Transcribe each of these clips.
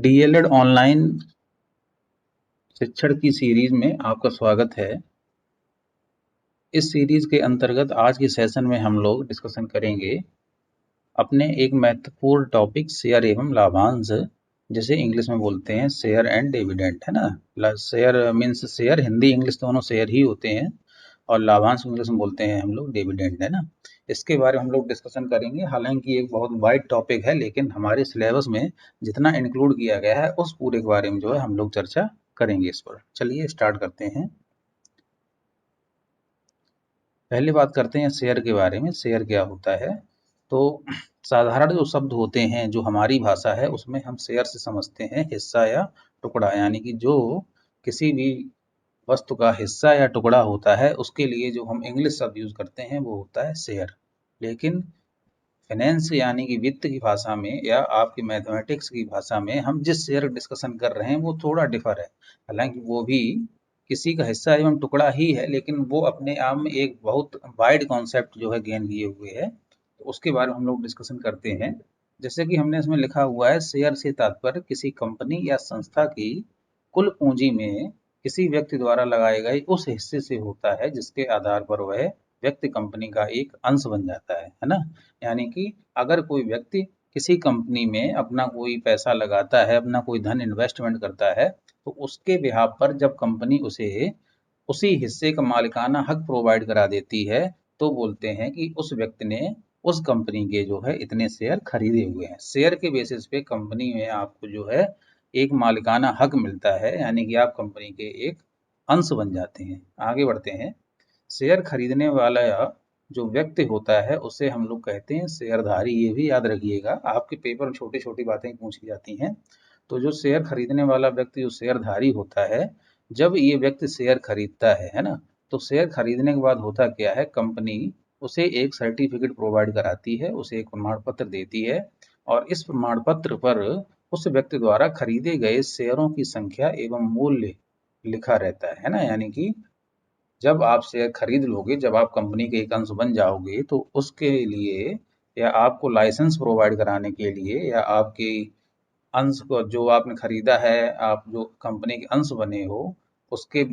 DElEd online शिक्षण की series में आपका स्वागत है। इस सीरीज के अंतर्गत आज के सेशन में हम लोग डिस्कशन करेंगे अपने एक महत्वपूर्ण टॉपिक शेयर एवं लाभांश, जिसे इंग्लिश में बोलते हैं शेयर एंड डिविडेंड, है ना। Share means share, Hindi English दोनों शेयर ही होते हैं, और लाभांश इंग्लिश में बोलते हैं हम लोग डिविडेंड, है ना। इसके बारे में हम लोग डिस्कशन करेंगे। हालांकि एक बहुत वाइड टॉपिक है, लेकिन हमारे सिलेबस में जितना इंक्लूड किया गया है उस पूरे के बारे में जो है हम लोग चर्चा करेंगे इस पर। चलिए स्टार्ट करते हैं। पहली बात करते हैं शेयर के बारे में। शेयर क्या होता है? तो साधारण जो शब्द होते हैं, जो हमारी भाषा है उसमें हम शेयर से समझते हैं हिस्सा या टुकड़ा, यानी कि जो किसी भी वस्तु का हिस्सा या टुकड़ा होता है उसके लिए जो हम इंग्लिश शब्द यूज करते हैं वो होता है शेयर। लेकिन फाइनेंस यानी कि वित्त की भाषा में या आपकी मैथमेटिक्स की भाषा में हम जिस शेयर डिस्कशन कर रहे हैं वो थोड़ा डिफर है। हालांकि वो भी किसी का हिस्सा एवं टुकड़ा ही है, लेकिन वो अपने आप में एक बहुत वाइड कॉन्सेप्ट जो है गेन किए हुए है, तो उसके बारे में हम लोग डिस्कशन करते हैं। जैसे कि हमने इसमें लिखा हुआ है, शेयर से तात्पर्य किसी कंपनी या संस्था की कुल पूंजी में किसी व्यक्ति द्वारा लगाए गए उस हिस्से से होता है जिसके आधार पर वह व्यक्ति कंपनी का एक अंश बन जाता है ना। यानी कि अगर कोई व्यक्ति किसी कंपनी में अपना कोई पैसा लगाता है, अपना कोई धन इन्वेस्टमेंट करता है, तो उसके बिहाफ पर जब कंपनी उसे उसी हिस्से का मालिकाना हक प्रोवाइड करा देती है, तो बोलते हैं कि उस व्यक्ति ने उस कंपनी के जो है इतने शेयर खरीदे हुए हैं। शेयर के बेसिस पे कंपनी में आपको जो है एक मालिकाना हक मिलता है, यानी कि आप कंपनी के एक अंश बन जाते हैं। आगे बढ़ते हैं। शेयर खरीदने वाला जो व्यक्ति होता है उसे हम लोग कहते हैं शेयरधारी। ये भी याद रखिएगा, आपके पेपर में छोटी छोटी बातें पूछी जाती हैं। तो जो शेयर खरीदने वाला व्यक्ति जो शेयरधारी होता है, जब ये व्यक्ति शेयर खरीदता है ना, तो शेयर खरीदने के बाद होता क्या है, कंपनी उसे एक सर्टिफिकेट प्रोवाइड कराती है, उसे एक प्रमाण पत्र देती है, और इस प्रमाण पत्र पर उस व्यक्ति द्वारा खरीदे गए शेयरों की संख्या एवं मूल्य लिखा रहता है ना। यानी कि जब आप शेयर खरीद लोगे, जब आप कंपनी के एक अंश बन जाओगे, तो उसके लिए या आपको लाइसेंस प्रोवाइड कराने के लिए या आपके अंश को जो आपने खरीदा है, आप जो कंपनी के अंश बने हो, उसके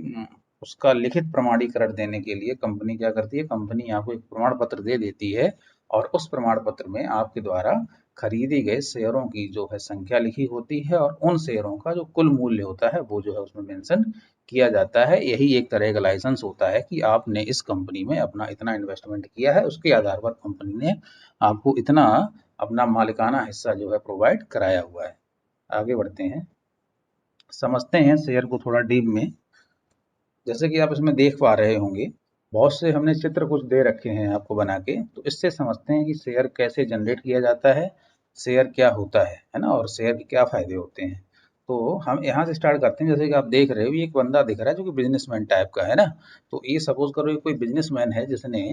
उसका लिखित प्रमाणीकरण देने के लिए कंपनी क्या करती है, कंपनी आपको एक प्रमाण पत्र दे देती है, और उस प्रमाण पत्र में आपके द्वारा खरीदे गए शेयरों की जो है संख्या लिखी होती है, और उन शेयरों का जो कुल मूल्य होता है वो जो है उसमें मेंशन किया जाता है। यही एक तरह का लाइसेंस होता है कि आपने इस कंपनी में अपना इतना इन्वेस्टमेंट किया है, उसके आधार पर कंपनी ने आपको इतना अपना मालिकाना हिस्सा जो है प्रोवाइड कराया हुआ है। आगे बढ़ते हैं, समझते हैं शेयर को थोड़ा डीप में। जैसे कि आप इसमें देख पा रहे होंगे, बहुत से हमने चित्र कुछ दे रखे हैं आपको बना के, तो इससे समझते हैं कि शेयर कैसे जनरेट किया जाता है, शेयर क्या होता है ना, और शेयर के क्या फायदे होते हैं। तो हम यहाँ से स्टार्ट करते हैं। जैसे कि आप देख रहे हो, ये एक बंदा दिख रहा है जो कि बिजनेसमैन टाइप का है ना। तो ये सपोज करो ये कोई बिजनेसमैन है जिसने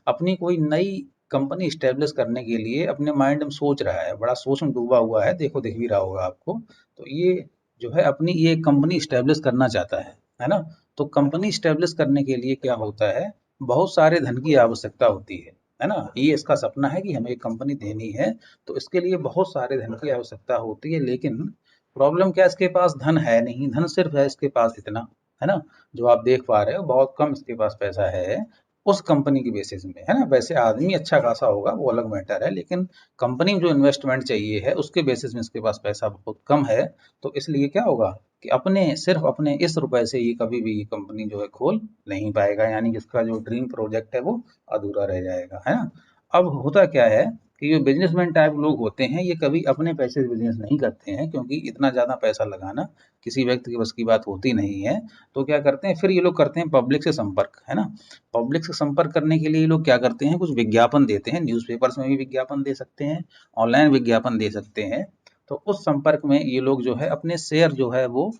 अपनी कोई नई कंपनी स्टेब्लिश करने के लिए अपने माइंड में सोच रहा है, बड़ा सोच में डूबा हुआ है, देखो दिख भी रहा होगा आपको। तो ये जो है अपनी ये कंपनी स्टेब्लिश करना चाहता है ना। तो कंपनी स्टेब्लिश करने के लिए क्या होता है, बहुत सारे धन की आवश्यकता होती है ना। ये इसका सपना है कि हमें एक कंपनी देनी है, तो इसके लिए बहुत सारे धन की आवश्यकता होती है। लेकिन प्रॉब्लम क्या, इसके पास धन है नहीं, धन सिर्फ है इसके पास इतना, है ना, जो आप देख पा रहे हो, बहुत कम इसके पास पैसा है उस कंपनी की बेसिस में, है ना। वैसे आदमी अच्छा खासा होगा वो अलग मैटर है, लेकिन कंपनी में जो इन्वेस्टमेंट चाहिए है उसके बेसिस में इसके पास पैसा बहुत कम है। तो इसलिए क्या होगा कि अपने सिर्फ अपने इस रुपए से ये कभी भी ये कंपनी जो है खोल नहीं पाएगा, यानी कि इसका जो ड्रीम प्रोजेक्ट है वो अधूरा रह जाएगा, है ना। अब होता क्या है कि जो बिजनेसमैन टाइप लोग होते हैं, ये कभी अपने पैसे से बिजनेस नहीं करते हैं, क्योंकि इतना ज़्यादा पैसा लगाना किसी व्यक्ति की बस की बात होती नहीं है। तो क्या करते हैं, फिर ये लोग करते हैं पब्लिक से संपर्क, है ना। पब्लिक से संपर्क करने के लिए ये लोग क्या करते हैं, कुछ विज्ञापन देते हैं, न्यूज़पेपर्स में भी विज्ञापन दे सकते हैं, ऑनलाइन विज्ञापन दे सकते हैं। तो उस संपर्क में ये लोग जो है अपने शेयर जो है वो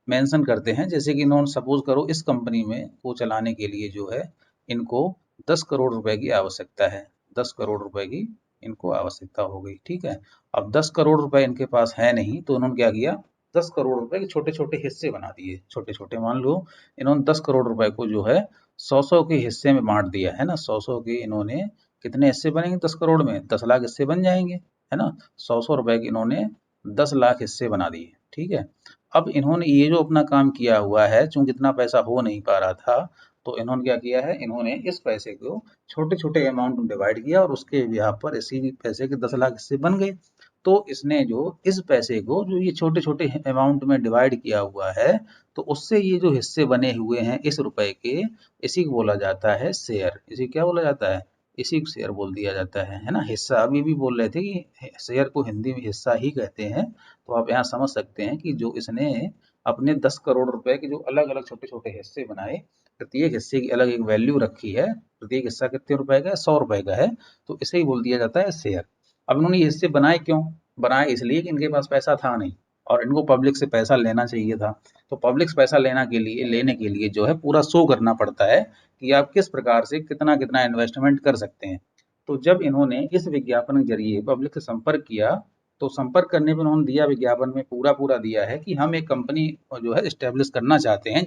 मेंशन करते हैं। जैसे कि इन्होंने सपोज करो इस कंपनी में को चलाने के लिए जो है इनको 10 करोड़ रुपए की आवश्यकता है, 10 करोड़ रुपए की इनको आवश्यकता हो गई, ठीक है। अब 10 करोड़ रुपए इनके पास है नहीं, तो उन्होंने क्या किया, 10 करोड़ रुपए के छोटे छोटे हिस्से बना दिए, छोटे छोटे, मान लो इन्होंने 10 करोड़ रुपए को जो है 100 के हिस्से में बांट दिया, है ना। 100 के इन्होंने कितने हिस्से बनेंगे 10 करोड़ में, 10 लाख हिस्से बन जाएंगे, है ना। 100 रुपए के इन्होंने 10 लाख हिस्से बना दिए, ठीक है। अब इन्होंने ये जो अपना काम किया हुआ है, चूंकि इतना पैसा हो नहीं पा रहा था, तो इन्होंने क्या किया है, इन्होंने इस पैसे को छोटे छोटे अमाउंट में डिवाइड किया और उसके बिहाफ पर इसी पैसे के 10 लाख हिस्से बन गए। तो इसने जो इस पैसे को जो ये छोटे छोटे अमाउंट में डिवाइड किया हुआ है, तो उससे ये जो हिस्से बने हुए हैं इस रुपए के, इसी को बोला जाता है शेयर। इसी क्या बोला जाता है, इसी को शेयर बोल दिया जाता है ना। हिस्सा अभी भी बोल रहे थे कि शेयर को हिंदी में हिस्सा ही कहते हैं। तो आप यहाँ समझ सकते हैं कि जो इसने अपने 10 करोड़ रुपए के जो अलग अलग छोटे छोटे हिस्से बनाए, प्रत्येक हिस्से की अलग एक वैल्यू रखी है, प्रत्येक हिस्सा कितने रुपए का है, 100 रुपए का है, तो इसे ही बोल दिया जाता है शेयर। अब इन्होंने ये हिस्से बनाए क्यों, बनाए इसलिए कि इनके पास पैसा था नहीं और इनको पब्लिक से पैसा लेना चाहिए था। तो पब्लिक से पैसा लेने के लिए जो है पूरा शो करना पड़ता है कि आप किस प्रकार से कितना कितना इन्वेस्टमेंट कर सकते हैं। तो जब इन्होंने इस विज्ञापन के जरिए पब्लिक से संपर्क किया, तो संपर्क करने पर उन्होंने दिया विज्ञापन में पूरा पूरा दिया है कि हम एक कंपनी जो है स्टेब्लिश करना चाहते हैं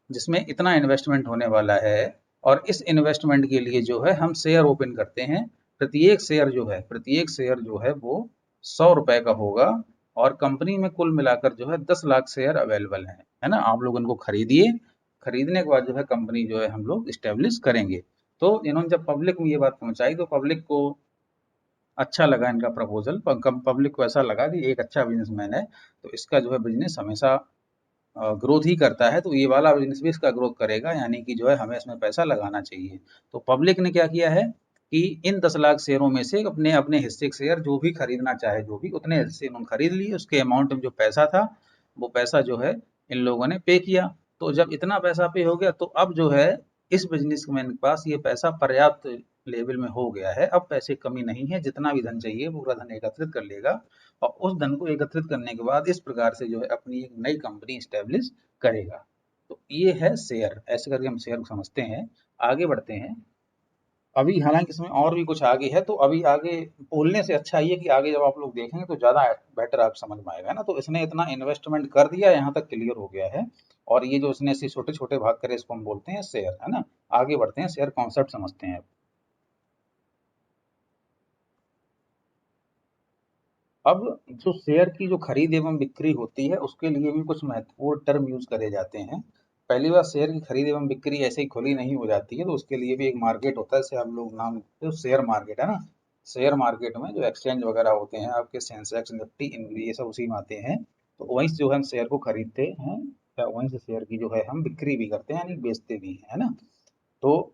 जिसमें इतना इन्वेस्टमेंट होने वाला है, और इस इन्वेस्टमेंट के लिए जो है हम शेयर ओपन करते हैं। प्रत्येक शेयर जो है वो 100 रुपए का होगा, और कंपनी में कुल मिलाकर जो है 10 लाख शेयर अवेलेबल है ना। आप लोग उनको खरीदिए, खरीदने के बाद जो है कंपनी जो है हम लोग स्टेब्लिश करेंगे। तो इन्होंने जब पब्लिक में ये बात पहुंचाई, तो पब्लिक को अच्छा लगा इनका प्रपोजल। पब्लिक को ऐसा लगा कि एक अच्छा बिजनेसमैन है, तो इसका जो है बिजनेस हमेशा ग्रोथ ही करता है, तो ये वाला बिजनेस भी इसका ग्रोथ करेगा, यानी कि जो है हमें इसमें पैसा लगाना चाहिए। तो पब्लिक ने क्या किया है कि इन 10 लाख शेयरों में से अपने अपने हिस्से के शेयर जो भी खरीदना चाहे, जो भी उतने हिस्से उन्होंने खरीद लिए, उसके अमाउंट में जो पैसा था वो पैसा जो है इन लोगों ने पे किया। तो जब इतना पैसा पे हो गया, तो अब जो है इस बिजनेसमैन के पास ये पैसा पर्याप्त लेवल में हो गया है। अब पैसे कमी नहीं है, जितना भी धन चाहिए पूरा धन एकत्रित कर लेगा, और उस धन को एकत्रित करने के बाद इस प्रकार से जो है अपनी एक नई कंपनी स्टैब्लिश करेगा। तो ये है शेयर, ऐसे करके हम शेयर को समझते हैं। आगे बढ़ते हैं। अभी हालांकि इसमें और भी कुछ आगे है, तो अभी आगे बोलने से अच्छा ये कि आगे जब आप लोग देखेंगे तो ज़्यादा बेटर आप समझ में आएगा ना। तो इसने इतना इन्वेस्टमेंट कर दिया, यहाँ तक क्लियर हो गया है, और ये जो इसने ऐसे छोटे छोटे भाग करे, इसको हम बोलते हैं शेयर, है ना। आगे बढ़ते हैं, शेयर कॉन्सेप्ट समझते हैं। अब जो शेयर की जो खरीद एवं बिक्री होती है, उसके लिए भी कुछ महत्वपूर्ण टर्म यूज करे जाते हैं। पहली बार, शेयर की खरीद एवं बिक्री ऐसे ही खुली नहीं हो जाती है, तो उसके लिए भी एक मार्केट होता है, जैसे हम लोग नाम देते हैं शेयर मार्केट, है ना। शेयर मार्केट में जो एक्सचेंज वगैरह होते हैं, आपके सेंसेक्स, निफ्टी, ये सब उसी में आते हैं। तो वहीं से जो है हम शेयर को खरीदते हैं, या वहीं से शेयर की जो है हम बिक्री भी करते हैं, यानी बेचते भी हैं, है ना। तो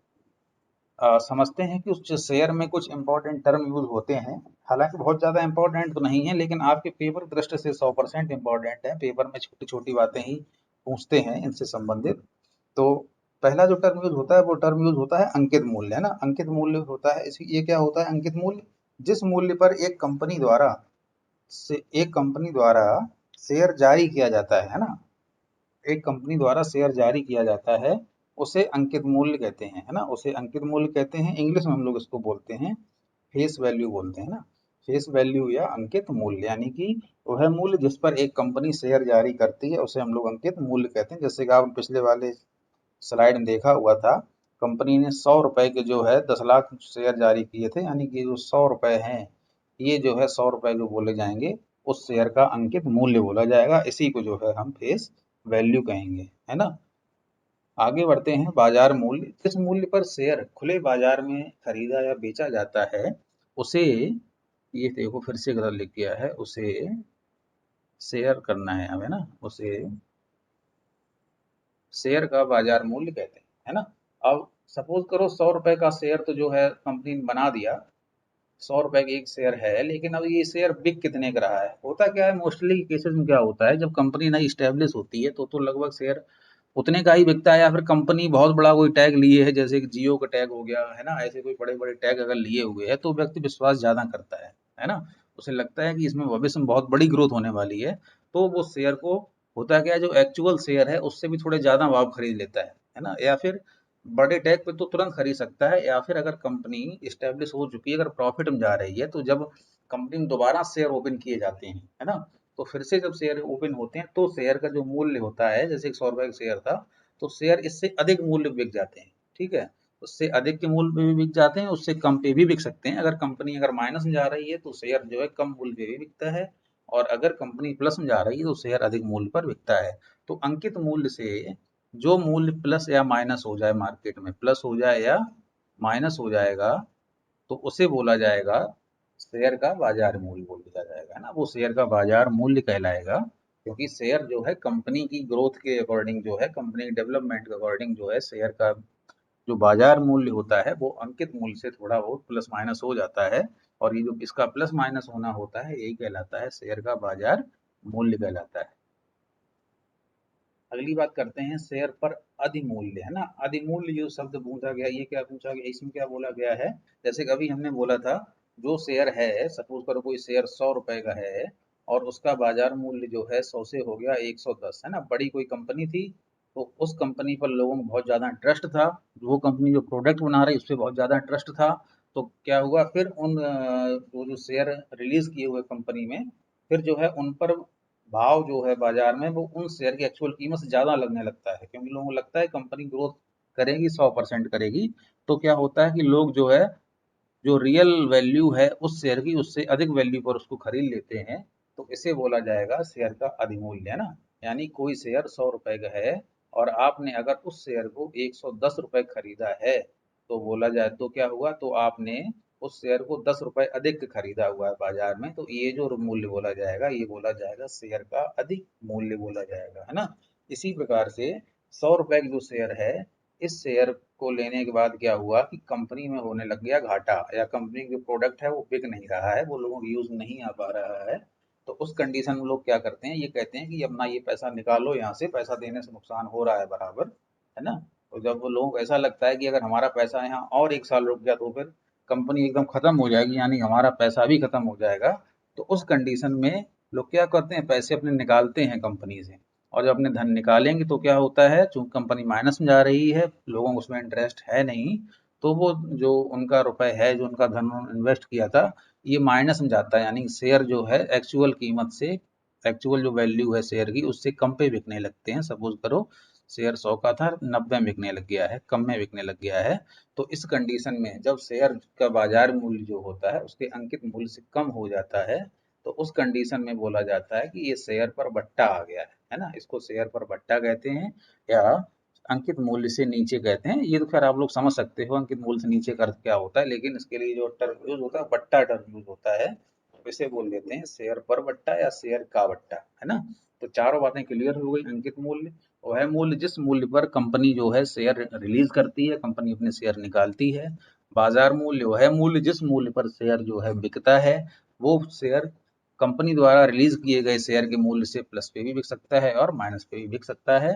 समझते हैं कि उस शेयर में कुछ इंपॉर्टेंट टर्म यूज होते हैं। हालांकि बहुत ज़्यादा इंपॉर्टेंट तो नहीं है, लेकिन आपके पेपर की दृष्टि से 100% इंपॉर्टेंट है। पेपर में छोटी छोटी बातें ही पूछते हैं इनसे संबंधित। तो पहला जो टर्म यूज होता है, वो टर्म यूज होता है अंकित मूल्य, है ना। अंकित मूल्य होता है इसी, ये क्या होता है अंकित मूल्य, जिस मूल्य पर एक कंपनी द्वारा शेयर जारी किया जाता है ना। एक कंपनी द्वारा शेयर जारी किया जाता है, उसे अंकित मूल्य कहते हैं, है ना। उसे अंकित मूल्य कहते हैं, इंग्लिश में हम लोग इसको बोलते हैं फेस वैल्यू बोलते हैं ना। फेस वैल्यू या अंकित मूल्य, यानी कि वह मूल्य जिस पर एक कंपनी शेयर जारी करती है, उसे हम लोग अंकित मूल्य कहते हैं। जैसे कि आप पिछले वाले स्लाइड में देखा हुआ था, कंपनी ने 100 रुपए के जो है 10 लाख शेयर जारी किए थे, यानी कि जो 100 रुपए हैं, ये जो है 100 रुपए जो बोले जाएंगे, उस शेयर का अंकित मूल्य बोला जाएगा। इसी को जो है हम फेस वैल्यू कहेंगे, है ना। आगे बढ़ते हैं, बाजार मूल्य, जिस मूल्य पर शेयर खुले बाजार में खरीदा या बेचा जाता है, उसे, ये देखो फिर से गलत लिख गया है, उसे शेयर करना है हमें ना, उसे शेयर का बाजार मूल्य कहते हैं, है ना। अब सपोज करो 100 रुपए का शेयर तो जो है कंपनी ने बना दिया, 100 रुपए की एक शेयर है, लेकिन अब ये शेयर बिक कितने का रहा है। होता क्या है, मोस्टली केसेस में क्या होता है, जब कंपनी नई स्टेब्लिश होती है, तो लगभग शेयर उतने का ही बिकता है, या फिर कंपनी बहुत बड़ा कोई टैग लिए है, जैसे कि जियो का टैग हो गया, है ना। ऐसे कोई बड़े बड़े टैग अगर लिए हुए है, तो व्यक्ति विश्वास ज्यादा करता है ना। उसे लगता है कि इसमें भविष्य में बहुत बड़ी ग्रोथ होने वाली है, तो वो शेयर को, होता क्या है, जो एक्चुअल शेयर है उससे भी थोड़े ज्यादा भाव खरीद लेता है ना। या फिर बड़े टैग पे तो तुरंत खरीद सकता है, या फिर अगर कंपनी स्टेब्लिश हो चुकी है, अगर प्रॉफिट में जा रही है, तो जब कंपनी में दोबारा शेयर ओपन किए जाते हैं, है ना, तो फिर से जब शेयर ओपन होते हैं, तो शेयर का जो मूल्य होता है, जैसे 100 रुपए का शेयर था, तो शेयर इससे अधिक मूल्य बिक जाते हैं, ठीक है। उससे अधिक के मूल्य पे भी बिक जाते हैं, उससे कम पे भी बिक सकते हैं। अगर कंपनी अगर माइनस में जा रही है, तो शेयर जो है कम मूल्य पे भी बिकता है, और अगर कंपनी प्लस में जा रही है तो शेयर अधिक मूल्य पर बिकता है। तो अंकित मूल्य से जो मूल्य प्लस या माइनस हो जाए, मार्केट में प्लस हो जाए या माइनस हो जाएगा, तो उसे बोला जाएगा शेयर का बाजार मूल्य बोल दिया जाएगा, है ना। वो शेयर का बाजार मूल्य कहलाएगा, क्योंकि शेयर जो है कंपनी की ग्रोथ के अकॉर्डिंग जो है, कंपनी के डेवलपमेंट के अकॉर्डिंग जो है, शेयर का जो बाजार मूल्य होता है वो अंकित मूल्य से थोड़ा बहुत प्लस माइनस हो जाता है, और ये जो इसका प्लस माइनस होना होता है यही कहलाता है शेयर का बाजार मूल्य कहलाता है। अगली बात करते हैं शेयर पर अधिमूल्य, है ना। अधिमूल्य जो शब्द पूछा गया, ये क्या पूछा गया, इसमें क्या बोला गया है। जैसे कि अभी हमने बोला था, जो शेयर है, सपोज करो कोई शेयर 100 रुपए का है और उसका बाजार मूल्य जो है 100 से हो गया 110, है ना। बड़ी कोई कंपनी थी, तो उस कंपनी पर लोगों को बहुत ज्यादा ट्रस्ट था, वो कंपनी जो प्रोडक्ट बना रही उस पर बहुत ज्यादा ट्रस्ट था। तो क्या हुआ फिर उन वो जो शेयर रिलीज किए हुए कंपनी में, फिर जो है उन पर भाव जो है बाजार में वो उन शेयर की एक्चुअल कीमत से ज़्यादा लगने लगता है, क्योंकि लोगों को लगता है कंपनी ग्रोथ करेगी, 100% करेगी। तो क्या होता है कि लोग जो है, जो रियल वैल्यू है उस शेयर की, उससे अधिक वैल्यू पर उसको खरीद लेते हैं। तो इसे बोला जाएगा शेयर का अधिमूल्य, है ना। यानी कोई शेयर 100 रुपए का है और आपने अगर उस शेयर को 110 रुपए खरीदा है, तो बोला जाए तो क्या हुआ, तो आपने उस शेयर को 10 रुपए अधिक खरीदा हुआ है बाजार में, तो ये जो मूल्य बोला जाएगा ये बोला जाएगा शेयर का अधिक मूल्य बोला जाएगा, है ना। इसी प्रकार से 100 रुपए की जो शेयर है, इस शेयर को लेने के बाद क्या हुआ कि कंपनी में होने लग गया घाटा, या कंपनी की जो प्रोडक्ट है वो बिक नहीं रहा है, वो लोगों के यूज में नहीं आ पा रहा है। तो उस कंडीशन में लोग क्या करते हैं, ये कहते हैं कि अपना ये पैसा निकालो यहाँ से, पैसा देने से नुकसान हो रहा है बराबर, है ना। तो जब वो लोगों को ऐसा लगता है कि अगर हमारा पैसा यहाँ और 1 साल रुक गया तो फिर कंपनी एकदम खत्म हो जाएगी, यानी हमारा पैसा भी खत्म हो जाएगा। तो उस कंडीशन में लोग क्या करते हैं, पैसे अपने निकालते हैं कंपनी से, और जब अपने धन निकालेंगे तो क्या होता है, चूंकि कंपनी माइनस में जा रही है, लोगों को उसमें इंटरेस्ट है नहीं, तो वो जो उनका रुपए है, जो उनका धन इन्वेस्ट किया था, ये माइनस में जाता है, यानी शेयर जो है एक्चुअल कीमत से, एक्चुअल जो वैल्यू है शेयर की उससे कम पे बिकने लगते हैं। सपोज करो शेयर 100 का था, 90 में बिकने लग गया है, कम में बिकने लग गया है। तो इस कंडीशन में जब शेयर का बाजार मूल्य जो होता है उसके अंकित मूल्य से कम हो जाता है, तो उस कंडीशन में बोला जाता है कि ये शेयर पर बट्टा आ गया है ना। इसको शेयर पर बट्टा कहते हैं, या अंकित मूल्य से नीचे कहते हैं। ये तो खैर आप लोग समझ सकते हो अंकित मूल्य से नीचे का अर्थ क्या होता है, लेकिन इसके लिए जो टर्म यूज होता है, बट्टा टर्म यूज होता है, तो इसे बोल देते हैं शेयर पर बट्टा या शेयर का बट्टा, है ना। तो चारों बातें क्लियर हो गई। अंकित मूल्य वह मूल्य जिस मूल्य पर कंपनी जो है शेयर रिलीज करती है, कंपनी अपने शेयर निकालती है। बाजार मूल्य वह मूल्य जिस मूल्य पर शेयर जो है बिकता है। वो शेयर कंपनी द्वारा रिलीज किए गए शेयर के मूल्य से प्लस पे भी बिक सकता है और माइनस पे भी बिक सकता है।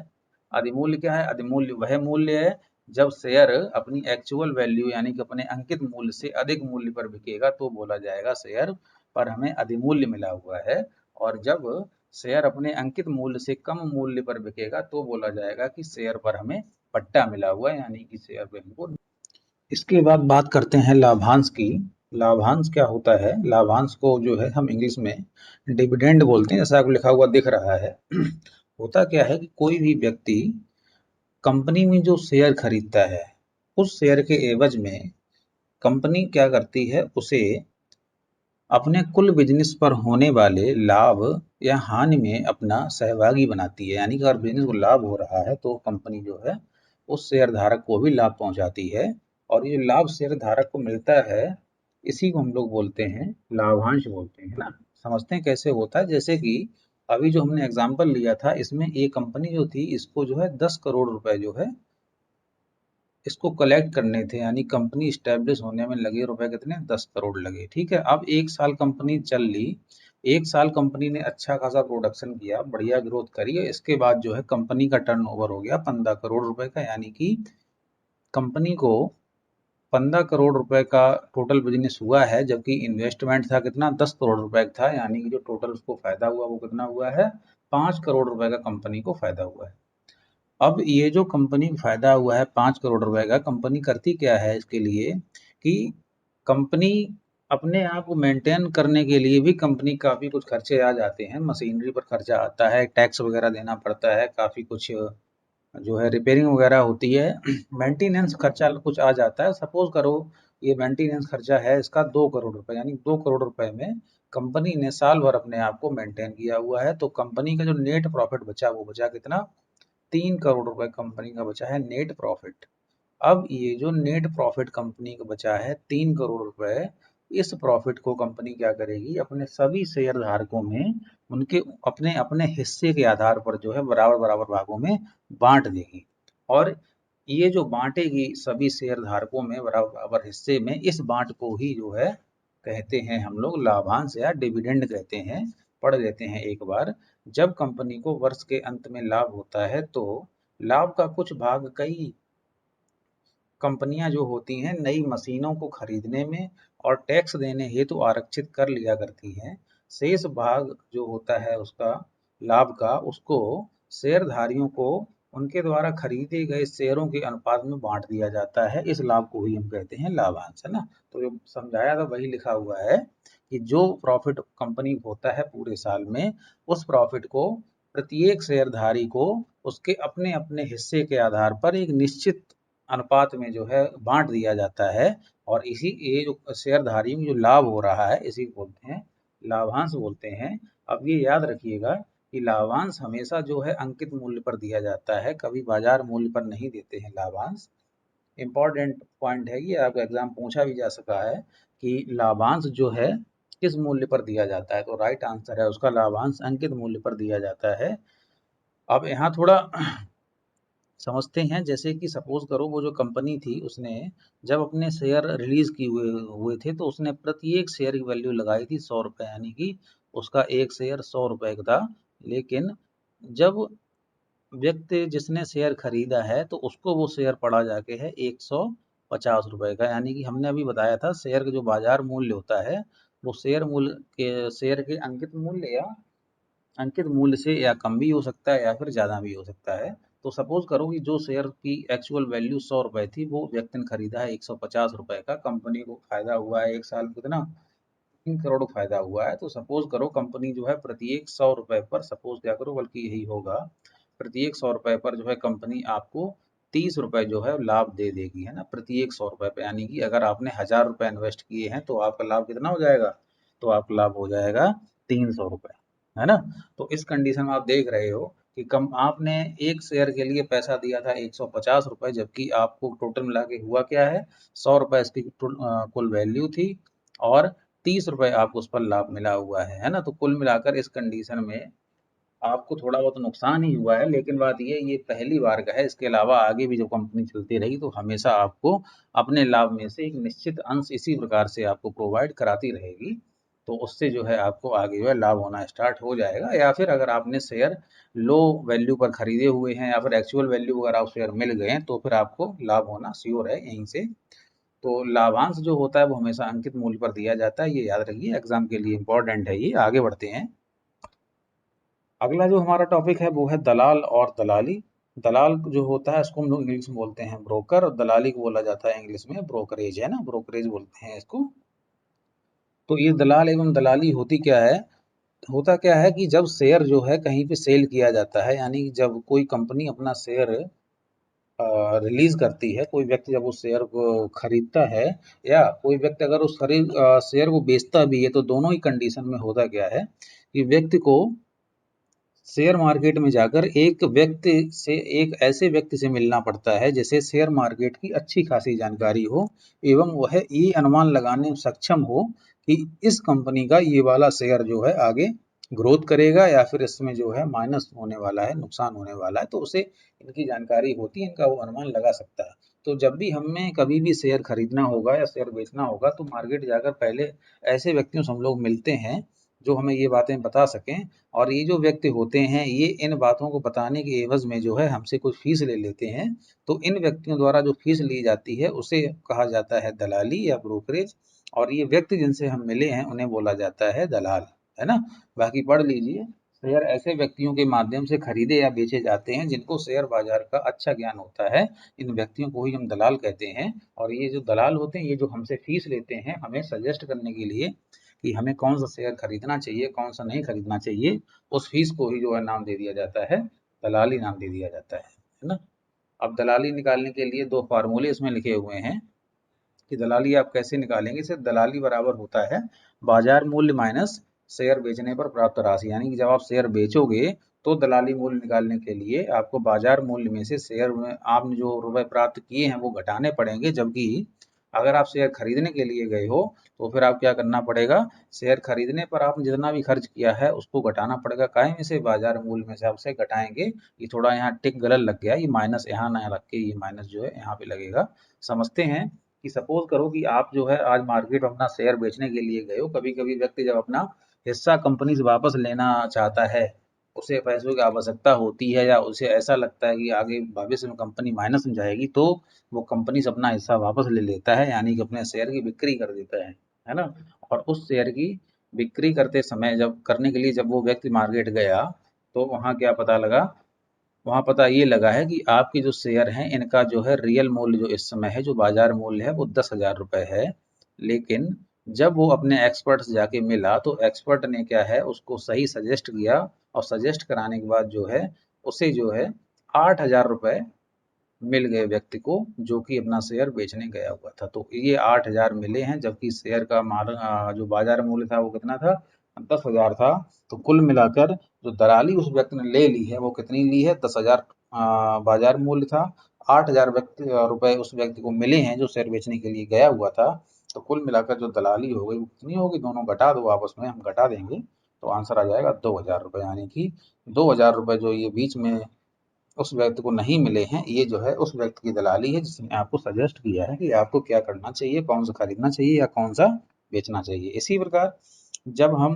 अधिमूल्य क्या है, अधिमूल्य वह मूल्य है जब शेयर अपनी एक्चुअल वैल्यू यानी कि अपने अंकित मूल्य से अधिक मूल्य पर बिकेगा, तो बोला जाएगा शेयर पर हमें अधिमूल्य मिला हुआ है। और जब शेयर अपने अंकित मूल्य से कम मूल्य पर बिकेगा, तो बोला जाएगा कि शेयर पर हमें पट्टा मिला हुआ है, यानी कि शेयर पे हमको। इसके बाद बात करते हैं लाभांश की। लाभांश क्या होता है, लाभांश को जो है हम इंग्लिश में डिविडेंड बोलते हैं, जैसा आपको लिखा हुआ दिख रहा है। होता क्या है कि कोई भी व्यक्ति कंपनी में जो शेयर खरीदता है, उस शेयर के एवज में कंपनी क्या करती है, उसे अपने कुल बिजनेस पर होने वाले लाभ या हानि में अपना सहभागी बनाती है। यानी कि अगर बिजनेस को लाभ हो रहा है तो कंपनी जो है उस शेयर धारक को भी लाभ पहुंचाती है, और ये लाभ शेयर धारक को मिलता है, इसी को हम लोग बोलते हैं लाभांश बोलते हैं ना। समझते हैं कैसे होता है। जैसे कि अभी जो हमने एग्जाम्पल लिया था, इसमें एक कंपनी जो थी, इसको जो है 10 करोड़ रुपए जो है इसको कलेक्ट करने थे, यानी कंपनी स्टैब्लिश होने में लगे रुपए कितने, 10 करोड़ लगे। ठीक है, अब 1 साल कंपनी चल ली, 1 साल कंपनी ने अच्छा खासा प्रोडक्शन किया, बढ़िया ग्रोथ करी है। इसके बाद जो है कंपनी का टर्नओवर हो गया 15 करोड़ रुपए का, यानी कि कंपनी को 15 करोड़ रुपए का टोटल बिजनेस हुआ है, जबकि इन्वेस्टमेंट था कितना, 10 करोड़ रुपए का था। यानी कि जो टोटल उसको फायदा हुआ वो कितना हुआ है, 5 करोड़ रुपए का कंपनी को फायदा हुआ है। अब ये जो कंपनी को फायदा हुआ है 5 करोड़ रुपए का, कंपनी करती क्या है इसके लिए कि कंपनी अपने आप को मेंटेन करने के लिए भी कंपनी काफी कुछ खर्चे आ जाते हैं, मशीनरी पर खर्चा आता है, टैक्स वगैरह देना पड़ता है, काफी कुछ जो है रिपेयरिंग वगैरह होती है, मेंटेनेंस खर्चा कुछ आ जाता है। सपोज करो ये मेंटेनेंस खर्चा है इसका 2 करोड़ रुपए, यानी 2 करोड़ रुपए में कंपनी ने साल भर अपने आप को मेंटेन किया हुआ है, तो कंपनी का जो नेट प्रॉफिट बचा वो बचा कितना, 3 करोड़ रुपए कंपनी का बचा है नेट प्रॉफिट। अब ये जो नेट प्रॉफिट कंपनी का बचा है 3 करोड़ रुपए, इस प्रॉफिट को कंपनी क्या करेगी, अपने सभी शेयर धारकों में उनके अपने अपने हिस्से के आधार पर जो है बराबर बराबर भागों में बांट देगी। और ये जो बांटेगी सभी शेयर धारकों में बराबर बराबर हिस्से में, इस बांट को ही जो है कहते हैं हम लोग लाभांश या डिविडेंड कहते हैं। पढ़ लेते हैं एक बार। जब कंपनी को वर्ष के अंत में लाभ होता है तो लाभ का कुछ भाग कई कंपनियां जो होती हैं नई मशीनों को खरीदने में और टैक्स देने हेतु आरक्षित कर लिया करती हैं। शेष भाग जो होता है उसका लाभ का, उसको शेयरधारियों को उनके द्वारा खरीदे गए शेयरों के अनुपात में बांट दिया जाता है। इस लाभ को ही हम कहते हैं लाभांश, है ना। तो जो समझाया था वही लिखा हुआ है कि जो प्रॉफिट कंपनी होता है पूरे साल में, उस प्रॉफिट को प्रत्येक शेयरधारी को उसके अपने अपने हिस्से के आधार पर एक निश्चित अनुपात में जो है बांट दिया जाता है। और इसी ये जो शेयरधारी में जो लाभ हो रहा है इसी को बोलते हैं लाभांश बोलते हैं। अब ये याद रखिएगा कि लाभांश हमेशा जो है अंकित मूल्य पर दिया जाता है, कभी बाजार मूल्य पर नहीं देते हैं लाभांश। इंपॉर्टेंट पॉइंट है ये, आपका एग्जाम पूछा भी जा सका है कि लाभांश जो है किस मूल्य पर दिया जाता है, तो राइट आंसर है उसका लाभांश अंकित मूल्य पर दिया जाता है। अब यहाँ थोड़ा समझते हैं, जैसे कि सपोज करो वो जो कंपनी थी उसने जब अपने शेयर रिलीज किए हुए थे तो उसने प्रत्येक शेयर की वैल्यू लगाई थी 100 रुपए, यानी कि उसका एक शेयर 100 रुपए का था। लेकिन जब व्यक्ति जिसने शेयर खरीदा है तो उसको वो शेयर पड़ा जाके है 150 रुपए का, यानी कि हमने अभी बताया था शेयर का जो बाजार मूल्य होता है वो शेयर के अंकित मूल्य से या कम भी हो सकता है या फिर ज़्यादा भी हो सकता है। तो सपोज करो कि जो शेयर की एक्चुअल वैल्यू 100 रुपए थी वो व्यक्ति ने खरीदा है 150 रुपए का, कंपनी को फायदा हुआ है एक साल में कितना, 3 करोड़ फायदा हुआ है। तो सपोज करो कंपनी जो है प्रत्येक 100 रुपए पर, सपोज क्या करो बल्कि यही होगा, प्रत्येक 100 रुपए पर जो है कंपनी आपको 30 रुपए जो है लाभ दे देगी, है ना, प्रत्येक 100 रुपए पे। यानी कि अगर आपने 1000 रुपए इन्वेस्ट किए हैं तो आपका लाभ कितना हो जाएगा, तो आपका लाभ हो जाएगा 300 रुपए, है ना। तो इस कंडीशन में आप देख रहे हो कि कम आपने एक शेयर के लिए पैसा दिया था 150 रुपए, जबकि आपको टोटल मिला के हुआ क्या है, 100 रुपए इसकी कुल वैल्यू थी और 30 रुपए आपको उस पर लाभ मिला हुआ है ना। तो कुल मिलाकर इस कंडीशन में आपको थोड़ा बहुत नुकसान ही हुआ है, लेकिन बात ये पहली बार का है। इसके अलावा आगे भी जब कंपनी चलती रही तो हमेशा आपको अपने लाभ में से एक निश्चित अंश इसी प्रकार से आपको प्रोवाइड कराती रहेगी। तो उससे जो है आपको आगे जो है लाभ होना स्टार्ट हो जाएगा। या फिर अगर आपने शेयर लो वैल्यू पर खरीदे हुए हैं या फिर एक्चुअल वैल्यू अगर आप शेयर मिल गए हैं तो फिर आपको लाभ होना श्योर है यहीं से। तो लाभांश जो होता है वो हमेशा अंकित मूल्य पर दिया जाता है, ये याद रखिए, एग्जाम के लिए इंपॉर्टेंट है ये। आगे बढ़ते हैं। अगला जो हमारा टॉपिक है वो है दलाल और दलाली। दलाल जो होता है इसको हम लोग इंग्लिश में बोलते हैं ब्रोकर, और दलाली को बोला जाता है इंग्लिश में ब्रोकरेज, है ना, ब्रोकरेज बोलते हैं इसको। तो ये दलाल एवं दलाली होती क्या है, होता क्या है कि जब शेयर जो है कहीं पे सेल किया जाता है, यानी जब कोई कंपनी अपना शेयर रिलीज करती है, कोई व्यक्ति जब उस शेयर को खरीदता है या कोई व्यक्ति अगर उस शेयर को बेचता भी है, तो दोनों ही कंडीशन में होता क्या है कि व्यक्ति को शेयर मार्केट में जाकर एक ऐसे व्यक्ति से मिलना पड़ता है जिसे शेयर मार्केट की अच्छी खासी जानकारी हो एवं वह ये अनुमान लगाने में सक्षम हो कि इस कंपनी का ये वाला शेयर जो है आगे ग्रोथ करेगा या फिर इसमें जो है माइनस होने वाला है, नुकसान होने वाला है। तो उसे इनकी जानकारी होती है, इनका वो अनुमान लगा सकता है। तो जब भी हमें कभी भी शेयर खरीदना होगा या शेयर बेचना होगा तो मार्केट जाकर पहले ऐसे व्यक्तियों से हम लोग मिलते हैं जो हमें ये बातें बता सकें। और ये जो व्यक्ति होते हैं ये इन बातों को बताने के एवज में जो है हमसे कुछ फीस ले लेते हैं। तो इन व्यक्तियों द्वारा जो फीस ली जाती है उसे कहा जाता है दलाली या ब्रोकरेज। और ये व्यक्ति जिनसे हम मिले हैं उन्हें बोला जाता है दलाल, है ना। बाकी पढ़ लीजिए। शेयर ऐसे व्यक्तियों के माध्यम से खरीदे या बेचे जाते हैं जिनको शेयर बाजार का अच्छा ज्ञान होता है, इन व्यक्तियों को ही हम दलाल कहते हैं। और ये जो दलाल होते हैं ये जो हमसे फीस लेते हैं हमें सजेस्ट करने के लिए कि हमें कौन सा शेयर खरीदना चाहिए कौन सा नहीं खरीदना चाहिए, उस फीस को ही जो है नाम दे दिया जाता है दलाली, नाम दे दिया जाता है ना। अब दलाली निकालने के लिए दो फार्मूले इसमें लिखे हुए हैं कि दलाली आप कैसे निकालेंगे। सिर्फ दलाली बराबर होता है बाजार मूल्य माइनस शेयर बेचने पर प्राप्त राशि, यानी कि जब आप शेयर बेचोगे तो दलाली मूल्य निकालने के लिए आपको बाजार मूल्य में से शेयर में आपने जो रुपए प्राप्त किए हैं वो घटाने पड़ेंगे, जबकि अगर आप शेयर खरीदने के लिए गए हो तो फिर आप क्या करना पड़ेगा, शेयर खरीदने पर आपने जितना भी खर्च किया है उसको घटाना पड़ेगा। काहे में से, बाजार मूल्य में से आपसे घटाएंगे। ये थोड़ा यहाँ टिक गलत लग गया, ये माइनस यहाँ ना लग के ये माइनस जो है यहाँ पे लगेगा। समझते हैं कि सपोज करो कि आप जो है आज मार्केट में अपना शेयर बेचने के लिए गए हो। कभी कभी व्यक्ति जब अपना हिस्सा कंपनी से वापस लेना चाहता है, उसे पैसों की आवश्यकता होती है या उसे ऐसा लगता है कि आगे भविष्य में कंपनी माइनस में जाएगी, तो वो कंपनी से अपना हिस्सा वापस ले लेता है, यानी कि अपने शेयर की बिक्री कर देता है ना। और उस शेयर की बिक्री करते समय जब करने के लिए जब वो व्यक्ति मार्केट गया, तो वहाँ क्या पता लगा, वहाँ पता ये लगा है कि आपके जो शेयर हैं इनका जो है रियल मूल्य जो इस समय है, जो बाजार मूल्य है वो 10,000 रुपये है। लेकिन जब वो अपने एक्सपर्ट से जाके मिला तो एक्सपर्ट ने क्या है उसको सही सजेस्ट किया, और सजेस्ट कराने के बाद जो है उसे जो है 8,000 रुपये मिल गए व्यक्ति को, जो कि अपना शेयर बेचने गया हुआ था। तो ये 8,000 मिले हैं, जबकि शेयर का जो बाजार मूल्य था वो कितना था, 10,000 था। तो कुल मिलाकर जो दलाली उस व्यक्ति ने ले ली है वो कितनी ली है, 10,000 बाजार मूल्य था, 8,000 रुपए उस व्यक्ति को मिले हैं जो शेयर बेचने के लिए गया हुआ था। तो कुल मिलाकर जो दलाली हो गई वो कितनी होगी, दोनों घटा दो आपस में, हम घटा देंगे तो आंसर आ जाएगा 2,000 रुपये। यानी कि 2,000 रुपये जो ये बीच में उस व्यक्ति को नहीं मिले हैं, ये जो है उस व्यक्ति की दलाली है जिसने आपको सजेस्ट किया है कि आपको क्या करना चाहिए, कौन सा खरीदना चाहिए या कौन सा बेचना चाहिए। इसी प्रकार जब हम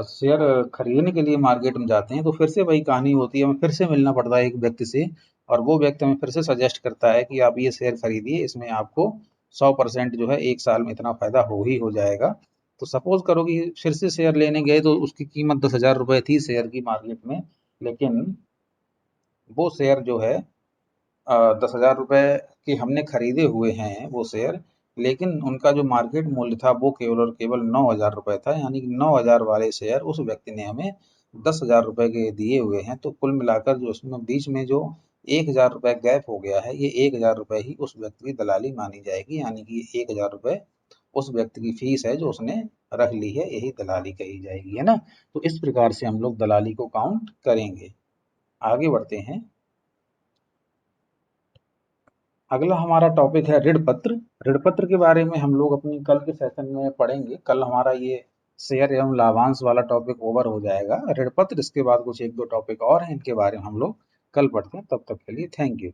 शेयर खरीदने के लिए मार्केट में जाते हैं तो फिर से वही कहानी होती है, हमें फिर से मिलना पड़ता है एक व्यक्ति से, और वो व्यक्ति हमें फिर से सजेस्ट करता है कि आप ये शेयर खरीदिए, इसमें आपको 100% जो है एक साल में इतना फायदा हो जाएगा। तो सपोज करो कि फिर से शेयर लेने गए तो उसकी कीमत 10,000 रुपये थी शेयर की मार्केट में, लेकिन वो शेयर जो है 10,000 रुपये के हमने खरीदे हुए हैं वो शेयर, लेकिन उनका जो मार्केट मूल्य था वो केवल और केवल 9,000 रुपये था। यानी कि 9,000 वाले शेयर उस व्यक्ति ने हमें 10,000 रुपये के दिए हुए हैं। तो कुल मिलाकर जो उसमें बीच में जो 1,000 रुपये गैप हो गया है, ये 1,000 रुपये ही उस व्यक्ति की दलाली मानी जाएगी। यानी कि 1,000 रुपये उस व्यक्ति की फीस है जो उसने रख ली है, यही दलाली कही जाएगी, है ना। तो इस प्रकार से हम लोग दलाली को काउंट करेंगे। आगे बढ़ते हैं। अगला हमारा टॉपिक है ऋण पत्र। ऋण पत्र के बारे में हम लोग अपनी कल के सेशन में पढ़ेंगे। कल हमारा ये शेयर एवं लाभांश वाला टॉपिक ओवर हो जाएगा। ऋण पत्र, इसके बाद कुछ एक दो टॉपिक और हैं, इनके बारे में हम लोग कल पढ़ते हैं। तब तक के लिए थैंक यू।